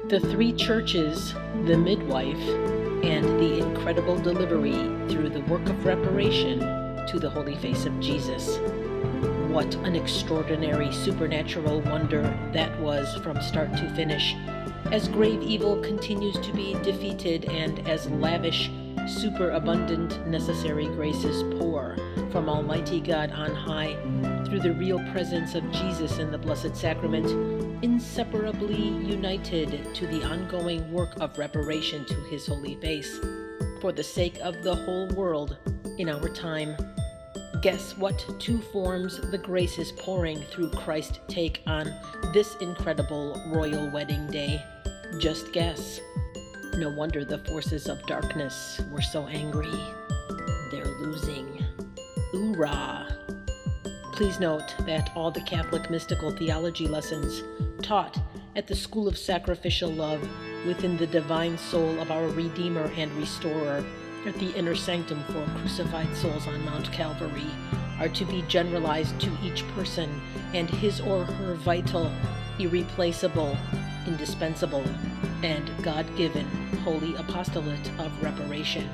The three churches, the Midwife, and the incredible delivery through the work of reparation to the holy face of Jesus. What an extraordinary supernatural wonder that was from start to finish, as grave evil continues to be defeated and as lavish, superabundant necessary graces pour from Almighty God on high through the real presence of Jesus in the Blessed Sacrament, inseparably united to the ongoing work of reparation to His holy face, for the sake of the whole world in our time. Guess what two forms the graces pouring through Christ take on this incredible royal wedding day? Just guess. No wonder the forces of darkness were so angry. They're losing. OORAH! Please note that all the Catholic mystical theology lessons taught at the School of Sacrificial Love within the divine soul of our Redeemer and Restorer at the inner sanctum for crucified souls on Mount Calvary are to be generalized to each person and his or her vital, irreplaceable, indispensable, and God-given holy apostolate of reparation.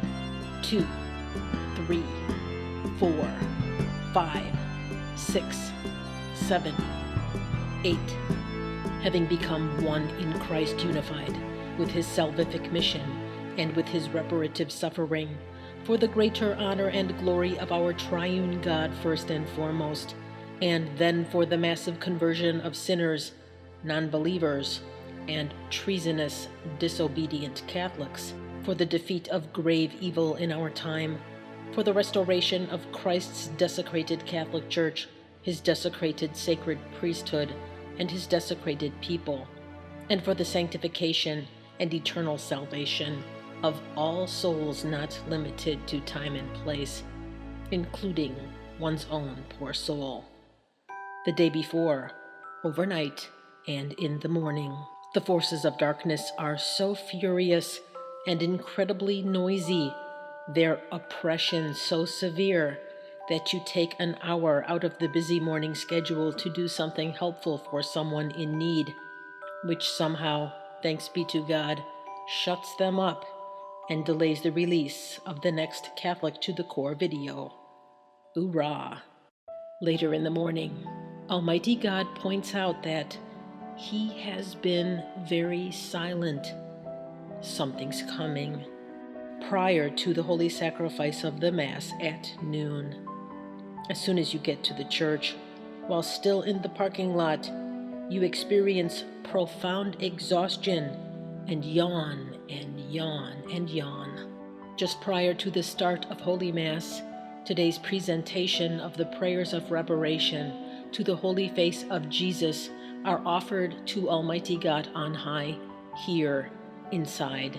2, 3, 4, 5, 6, 7, 8, having become one in Christ unified with His salvific mission and with His reparative suffering, for the greater honor and glory of our triune God first and foremost, and then for the massive conversion of sinners, non-believers, and treasonous, disobedient Catholics, for the defeat of grave evil in our time, for the restoration of Christ's desecrated Catholic Church, His desecrated sacred priesthood, and His desecrated people, and for the sanctification and eternal salvation of all souls not limited to time and place, including one's own poor soul. The day before, overnight, and in the morning, the forces of darkness are so furious and incredibly noisy, their oppression so severe, that you take an hour out of the busy morning schedule to do something helpful for someone in need, which somehow, thanks be to God, shuts them up and delays the release of the next Catholic to the Core video. OORAH! Later in the morning, Almighty God points out that He has been very silent. Something's coming. Prior to the holy sacrifice of the Mass at noon. As soon as you get to the church, while still in the parking lot, you experience profound exhaustion and yawn and yawn and yawn. Just prior to the start of Holy Mass, today's presentation of the prayers of reparation to the holy face of Jesus are offered to Almighty God on high, here, inside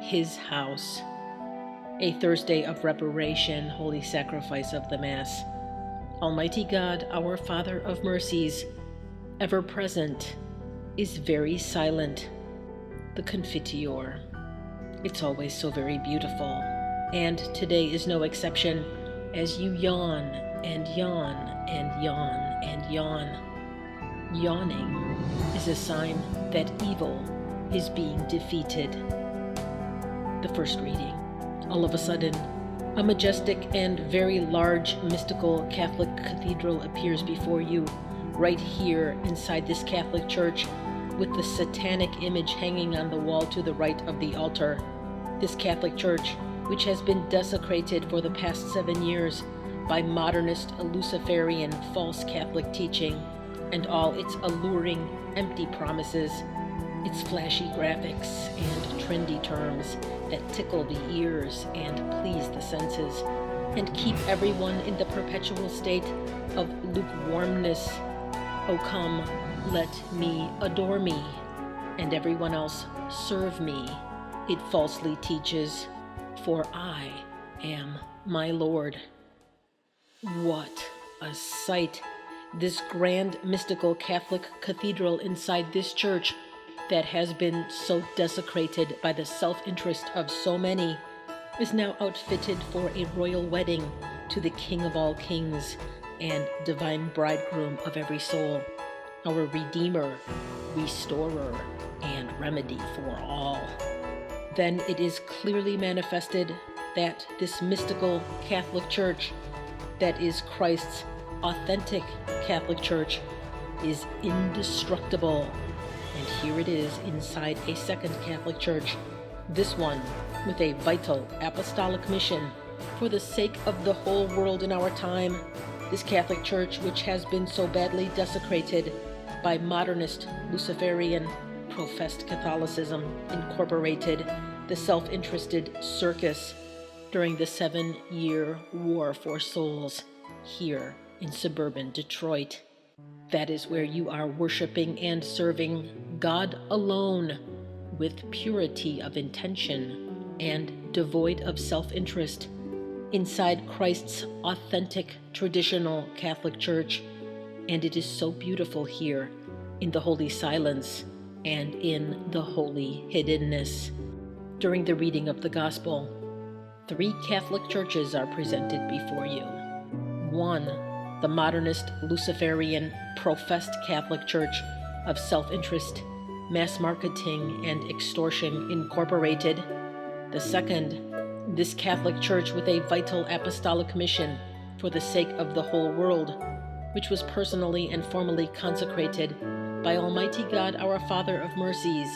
His house. A Thursday of reparation, holy sacrifice of the Mass. Almighty God, our Father of mercies, ever present, is very silent. The Confiteor. It's always so very beautiful, and today is no exception, as you yawn and yawn and yawn and yawn. Yawning is a sign that evil is being defeated. The first reading. All of a sudden, a majestic and very large mystical Catholic cathedral appears before you, right here inside this Catholic church, with the satanic image hanging on the wall to the right of the altar. This Catholic church, which has been desecrated for the past 7 years by modernist Luciferian false Catholic teaching, and all its alluring, empty promises, its flashy graphics and trendy terms that tickle the ears and please the senses, and keep everyone in the perpetual state of lukewarmness. Oh come, let me adore me, and everyone else serve me, it falsely teaches, for I am my Lord. What a sight! This grand mystical Catholic cathedral inside this church that has been so desecrated by the self-interest of so many is now outfitted for a royal wedding to the King of all kings and divine bridegroom of every soul, our Redeemer, Restorer, and remedy for all. Then it is clearly manifested that this mystical Catholic Church, that is Christ's authentic Catholic Church, is indestructible. And here it is inside a second Catholic Church, this one with a vital apostolic mission for the sake of the whole world in our time. This Catholic Church, which has been so badly desecrated by modernist Luciferian professed Catholicism, incorporated the self-interested circus during the 7-year war for souls here in suburban Detroit. That is where you are worshiping and serving God alone with purity of intention and devoid of self-interest inside Christ's authentic traditional Catholic Church. And it is so beautiful here in the holy silence and in the holy hiddenness. During the reading of the Gospel, 3 Catholic churches are presented before you. 1, the modernist Luciferian professed Catholic Church of self-interest, mass marketing, and extortion incorporated. The 2nd, this Catholic Church with a vital apostolic mission for the sake of the whole world, which was personally and formally consecrated by Almighty God, our Father of mercies,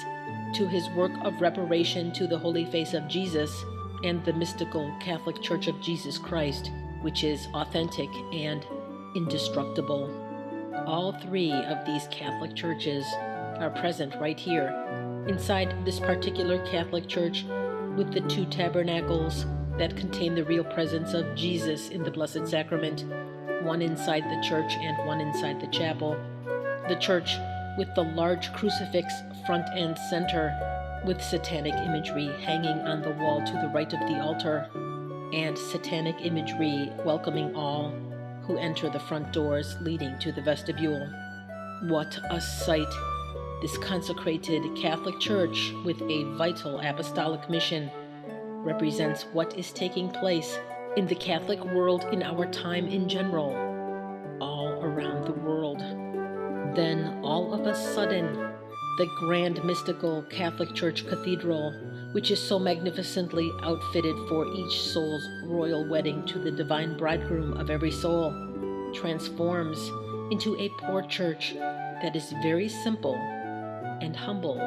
to his work of reparation to the holy face of Jesus, and the mystical Catholic Church of Jesus Christ, which is authentic and indestructible. All 3 of these Catholic churches are present right here, inside this particular Catholic Church, with the 2 tabernacles that contain the real presence of Jesus in the Blessed Sacrament, one inside the church and one inside the chapel. The church with the large crucifix front and center, with satanic imagery hanging on the wall to the right of the altar, and satanic imagery welcoming all who enter the front doors leading to the vestibule. What a sight! This consecrated Catholic Church with a vital apostolic mission represents what is taking place in the Catholic world in our time in general, all around the world. Then, all of a sudden, the grand mystical Catholic Church cathedral, which is so magnificently outfitted for each soul's royal wedding to the divine bridegroom of every soul, transforms into a poor church that is very simple and humble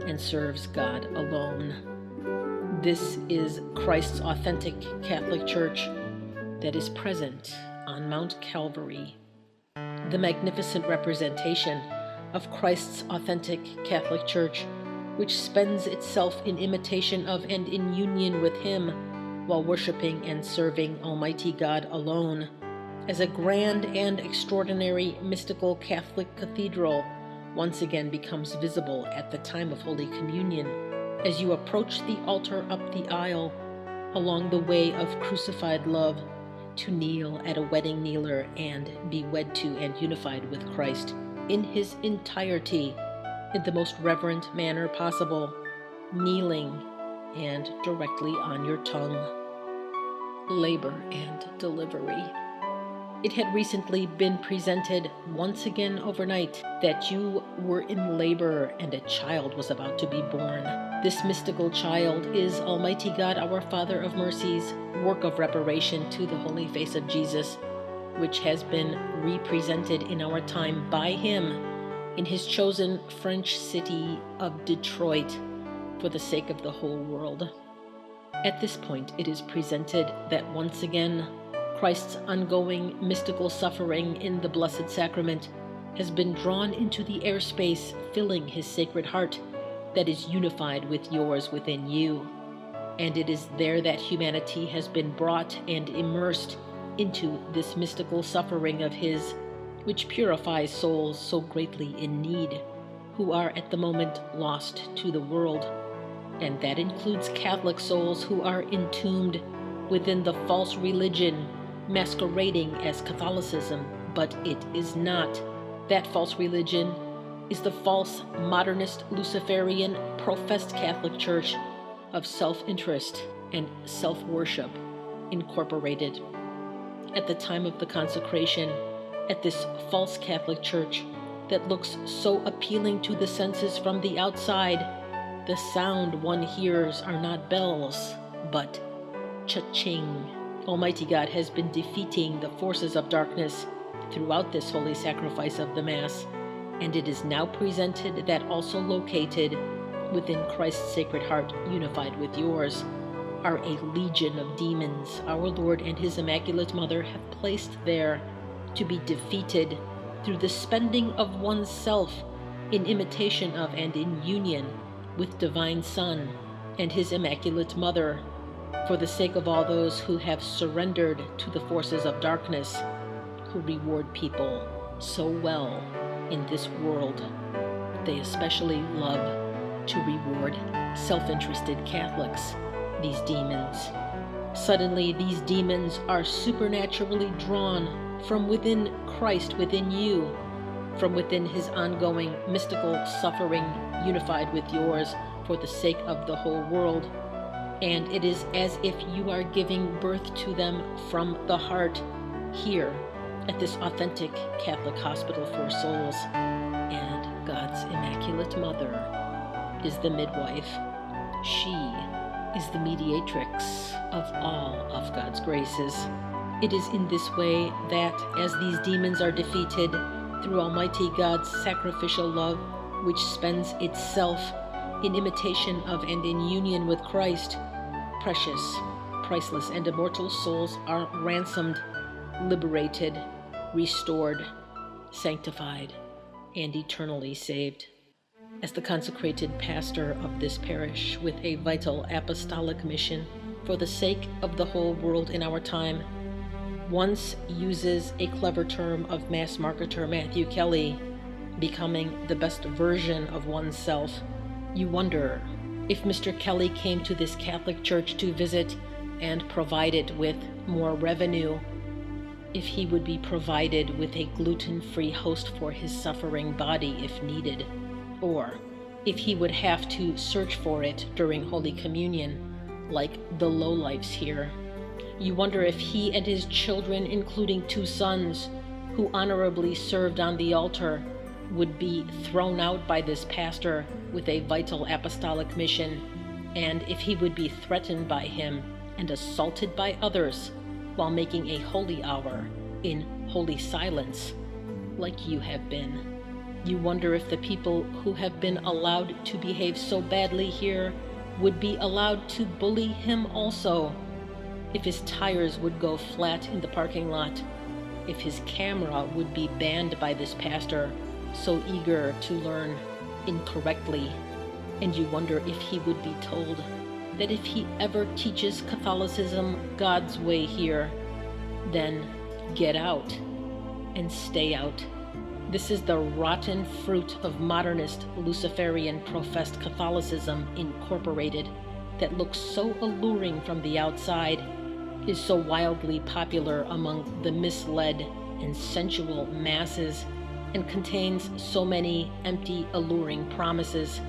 and serves God alone. This is Christ's authentic Catholic Church that is present on Mount Calvary. The magnificent representation of Christ's authentic Catholic Church, which spends itself in imitation of and in union with Him while worshiping and serving Almighty God alone, as a grand and extraordinary mystical Catholic cathedral once again becomes visible at the time of Holy Communion as you approach the altar up the aisle along the way of crucified love to kneel at a wedding kneeler and be wed to and unified with Christ in His entirety in the most reverent manner possible, kneeling and directly on your tongue. Labor and delivery. It had recently been presented once again overnight that you were in labor and a child was about to be born. This mystical child is Almighty God, our Father of mercies, work of reparation to the holy face of Jesus, which has been represented in our time by Him in His chosen French city of Detroit for the sake of the whole world. At this point, it is presented that once again, Christ's ongoing mystical suffering in the Blessed Sacrament has been drawn into the airspace filling His Sacred Heart that is unified with yours within you. And it is there that humanity has been brought and immersed into this mystical suffering of His, which purifies souls so greatly in need, who are at the moment lost to the world. And that includes Catholic souls who are entombed within the false religion masquerading as Catholicism, but it is not. That false religion is the false modernist Luciferian professed Catholic Church of self-interest and self-worship incorporated. At the time of the consecration, at this false Catholic Church that looks so appealing to the senses from the outside. The sound one hears are not bells, but cha-ching. Almighty God has been defeating the forces of darkness throughout this holy sacrifice of the Mass, and it is now presented that also located within Christ's Sacred Heart, unified with yours, are a legion of demons our Lord and His Immaculate Mother have placed there to be defeated through the spending of one's self in imitation of and in union with Divine Son and His Immaculate Mother, for the sake of all those who have surrendered to the forces of darkness, who reward people so well in this world. They especially love to reward self-interested Catholics, these demons. Suddenly, these demons are supernaturally drawn from within Christ, within you, from within His ongoing mystical suffering, unified with yours for the sake of the whole world. And it is as if you are giving birth to them from the heart here at this authentic Catholic hospital for souls. And God's Immaculate Mother is the midwife. She is the mediatrix of all of God's graces. It is in this way that, as these demons are defeated through Almighty God's sacrificial love, which spends itself in imitation of and in union with Christ, precious, priceless, and immortal souls are ransomed, liberated, restored, sanctified, and eternally saved. As the consecrated pastor of this parish with a vital apostolic mission for the sake of the whole world in our time, once uses a clever term of mass marketer Matthew Kelly, becoming the best version of oneself, you wonder if Mr. Kelly came to this Catholic church to visit and provide it with more revenue, if he would be provided with a gluten-free host for his suffering body if needed, or if he would have to search for it during Holy Communion, like the lowlifes here. You wonder if he and his children, including 2 sons, who honorably served on the altar, would be thrown out by this pastor with a vital apostolic mission, and if he would be threatened by him and assaulted by others while making a holy hour in holy silence, like you have been. You wonder if the people who have been allowed to behave so badly here would be allowed to bully him also, if his tires would go flat in the parking lot, if his camera would be banned by this pastor so eager to learn incorrectly, and you wonder if he would be told that if he ever teaches Catholicism God's way here, then get out and stay out. This is the rotten fruit of modernist Luciferian professed Catholicism incorporated, that looks so alluring from the outside, is so wildly popular among the misled and sensual masses, and contains so many empty, alluring promises.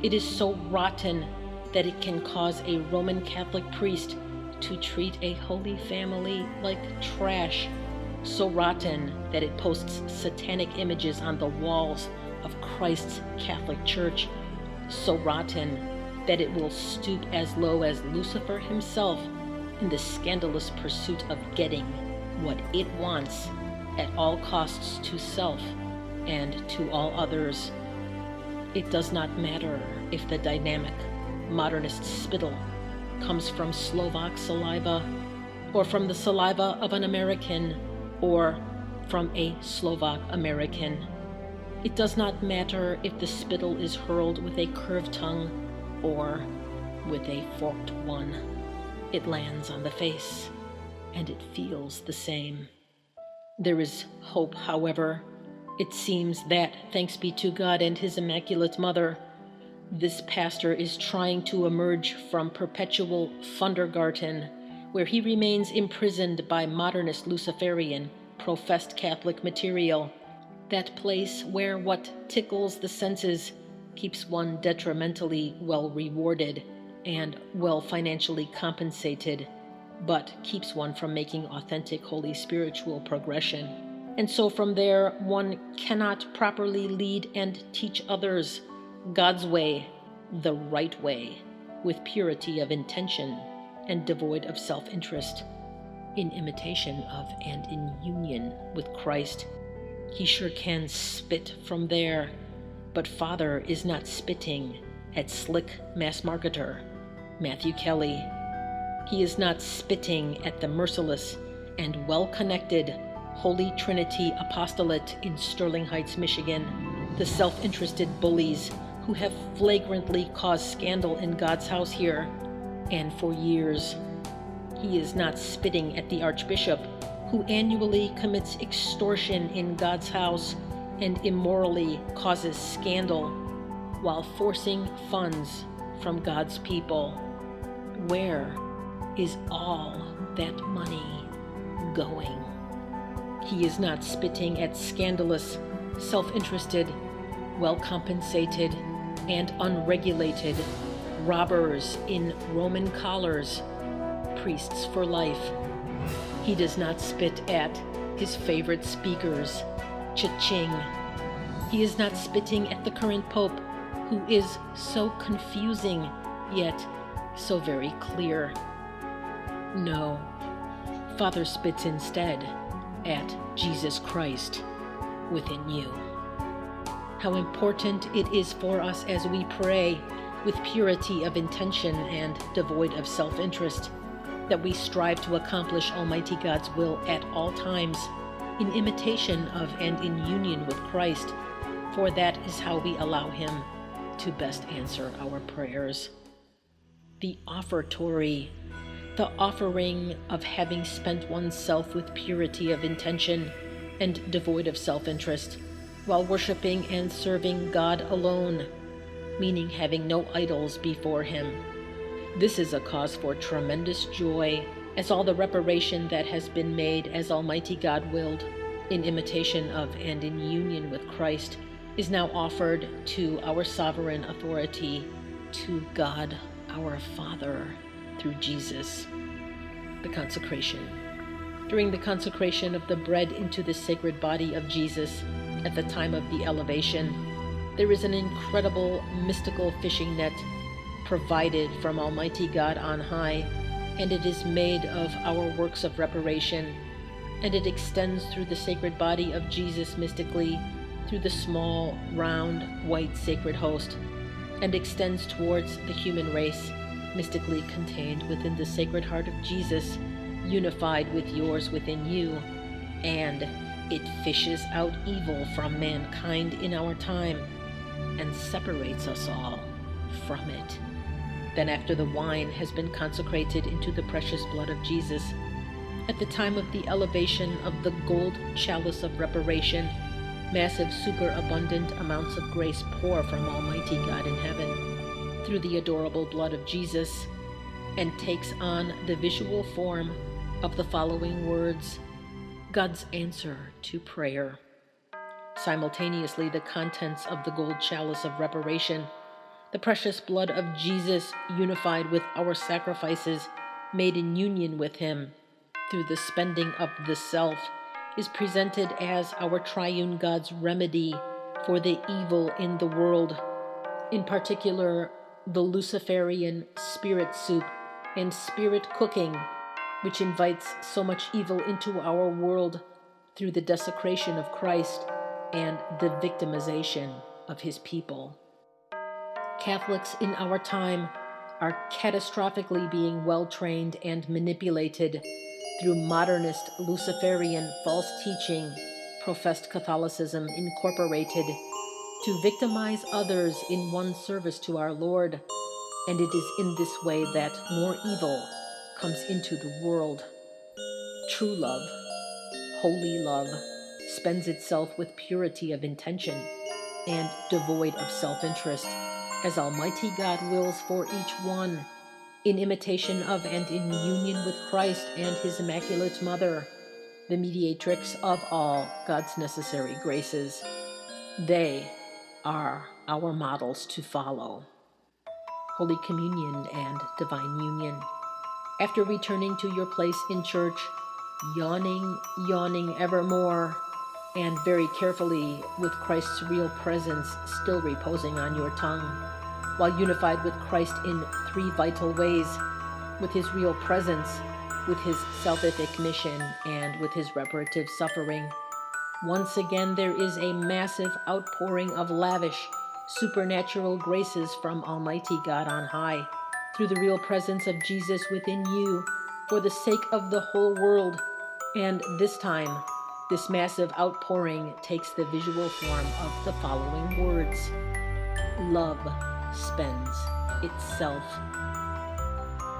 It is so rotten that it can cause a Roman Catholic priest to treat a holy family like trash. So rotten that it posts satanic images on the walls of Christ's Catholic Church. So rotten that it will stoop as low as Lucifer himself in the scandalous pursuit of getting what it wants at all costs to self and to all others. It does not matter if the dynamic modernist spittle comes from Slovak saliva, or from the saliva of an American, or from a Slovak American. It does not matter if the spittle is hurled with a curved tongue or with a forked one. It lands on the face, and it feels the same. There is hope, however. It seems that, thanks be to God and His Immaculate Mother, this pastor is trying to emerge from perpetual Fundergarten, where he remains imprisoned by modernist Luciferian, professed Catholic material, that place where what tickles the senses keeps one detrimentally well rewarded and well financially compensated, but keeps one from making authentic holy spiritual progression. And so from there, one cannot properly lead and teach others God's way, the right way, with purity of intention and devoid of self-interest, in imitation of and in union with Christ. He sure can spit from there, but Father is not spitting at slick mass marketer Matthew Kelly. He is not spitting at the merciless and well-connected Holy Trinity Apostolate in Sterling Heights, Michigan, the self-interested bullies who have flagrantly caused scandal in God's house here, and for years. He is not spitting at the Archbishop who annually commits extortion in God's house and immorally causes scandal while forcing funds from God's people. Where is all that money going? He is not spitting at scandalous, self-interested, well-compensated, and unregulated robbers in Roman collars, priests for life. He does not spit at his favorite speakers, cha-ching. He is not spitting at the current Pope, who is so confusing, yet so very clear. No, Father spits instead at Jesus Christ within you. How important it is for us as we pray with purity of intention and devoid of self-interest, that we strive to accomplish Almighty God's will at all times, in imitation of and in union with Christ, for that is how we allow Him to best answer our prayers. The offertory, the offering of having spent oneself with purity of intention and devoid of self-interest, while worshiping and serving God alone, meaning having no idols before Him. This is a cause for tremendous joy, as all the reparation that has been made as Almighty God willed, in imitation of and in union with Christ, is now offered to our sovereign authority, to God our Father, through Jesus. The consecration. During the consecration of the bread into the sacred body of Jesus, at the time of the elevation, there is an incredible mystical fishing net provided from Almighty God on high, and it is made of our works of reparation, and it extends through the sacred body of Jesus mystically, through the small, round, white sacred host, and extends towards the human race, mystically contained within the Sacred Heart of Jesus, unified with yours within you, and it fishes out evil from mankind in our time and separates us all from it. Then after the wine has been consecrated into the precious blood of Jesus, at the time of the elevation of the gold chalice of reparation, massive superabundant amounts of grace pour from Almighty God in heaven through the adorable blood of Jesus, and takes on the visual form of the following words: God's answer to prayer. Simultaneously, the contents of the gold chalice of reparation, the precious blood of Jesus unified with our sacrifices, made in union with Him through the spending of the self, is presented as our triune God's remedy for the evil in the world, in particular the Luciferian spirit soup and spirit cooking, which invites so much evil into our world through the desecration of Christ and the victimization of His people. Catholics in our time are catastrophically being well-trained and manipulated through modernist Luciferian false teaching, professed Catholicism incorporated, to victimize others in one's service to our Lord, and it is in this way that more evil comes into the world. True love, holy love, spends itself with purity of intention and devoid of self-interest, as Almighty God wills for each one, in imitation of and in union with Christ and His Immaculate Mother, the mediatrix of all God's necessary graces. They are our models to follow. Holy Communion and Divine Union. After returning to your place in church, yawning evermore, and very carefully with Christ's real presence still reposing on your tongue, while unified with Christ in three vital ways: with his real presence, with his salvific mission, and with his reparative suffering. Once again, there is a massive outpouring of lavish, supernatural graces from Almighty God on high, through the real presence of Jesus within you, for the sake of the whole world. And this time, this massive outpouring takes the visual form of the following words: love spends itself.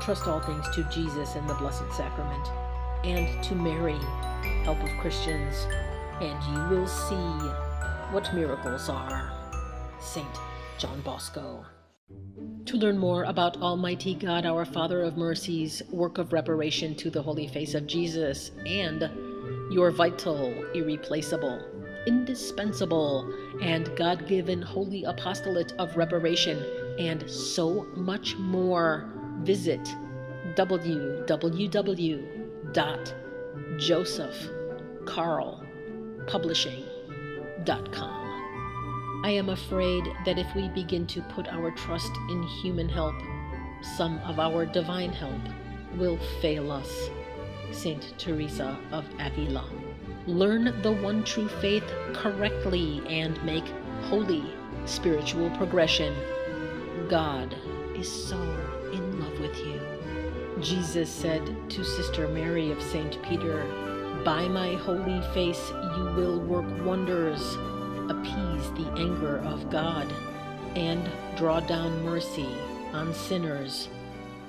Trust all things to Jesus and the Blessed Sacrament, and to Mary, help of Christians, and ye will see what miracles are. Saint John Bosco. To learn more about Almighty God, our Father of Mercies, work of reparation to the Holy Face of Jesus, and your vital, irreplaceable, indispensable, and God-given Holy Apostolate of Reparation, and so much more, visit www.josephcarlpublishing.com. I am afraid that if we begin to put our trust in human help, some of our divine help will fail us. Saint Teresa of Avila. Learn the one true faith correctly and make holy spiritual progression. God is so in love with you. Jesus said to Sister Mary of St. Peter, "By my holy face you will work wonders, appease the anger of God, and draw down mercy on sinners."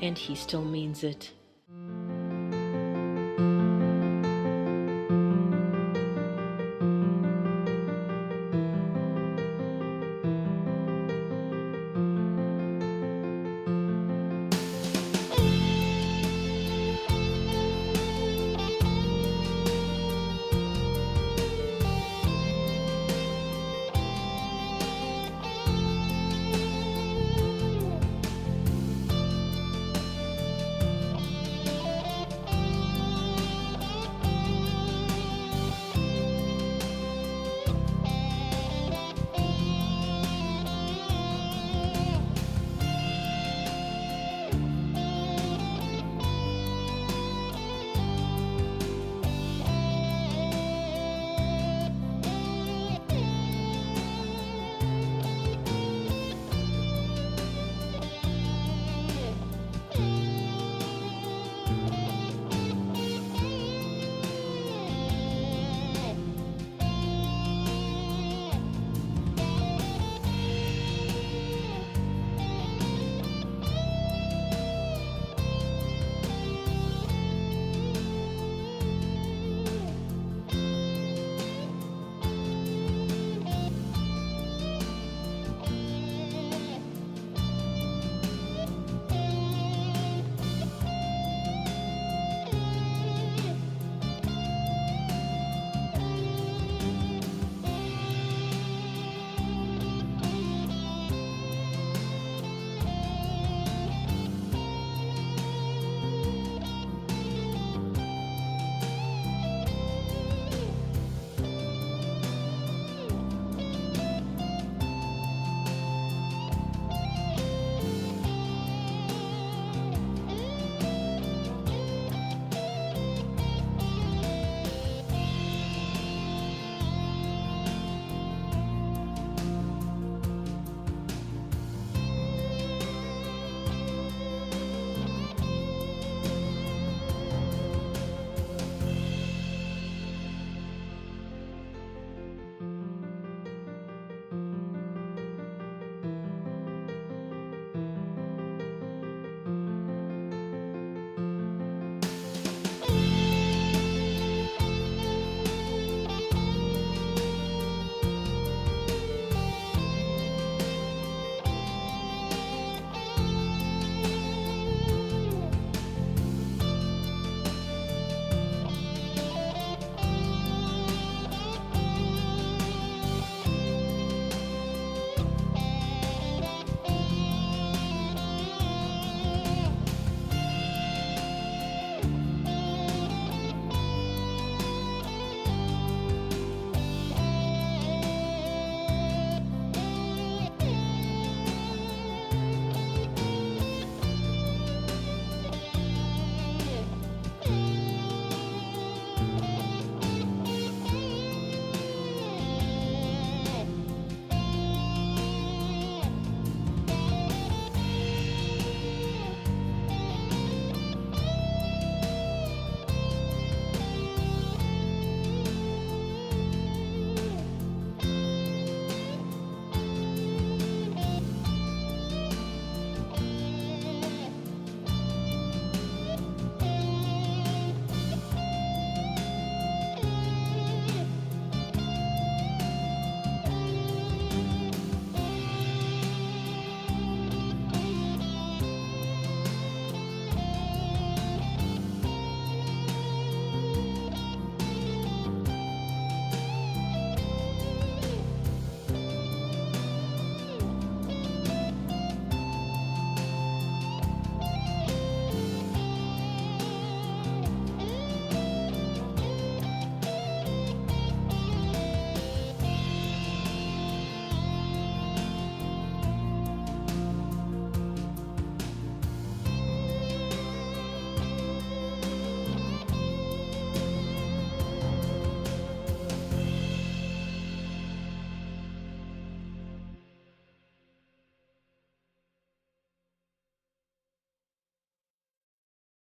And he still means it.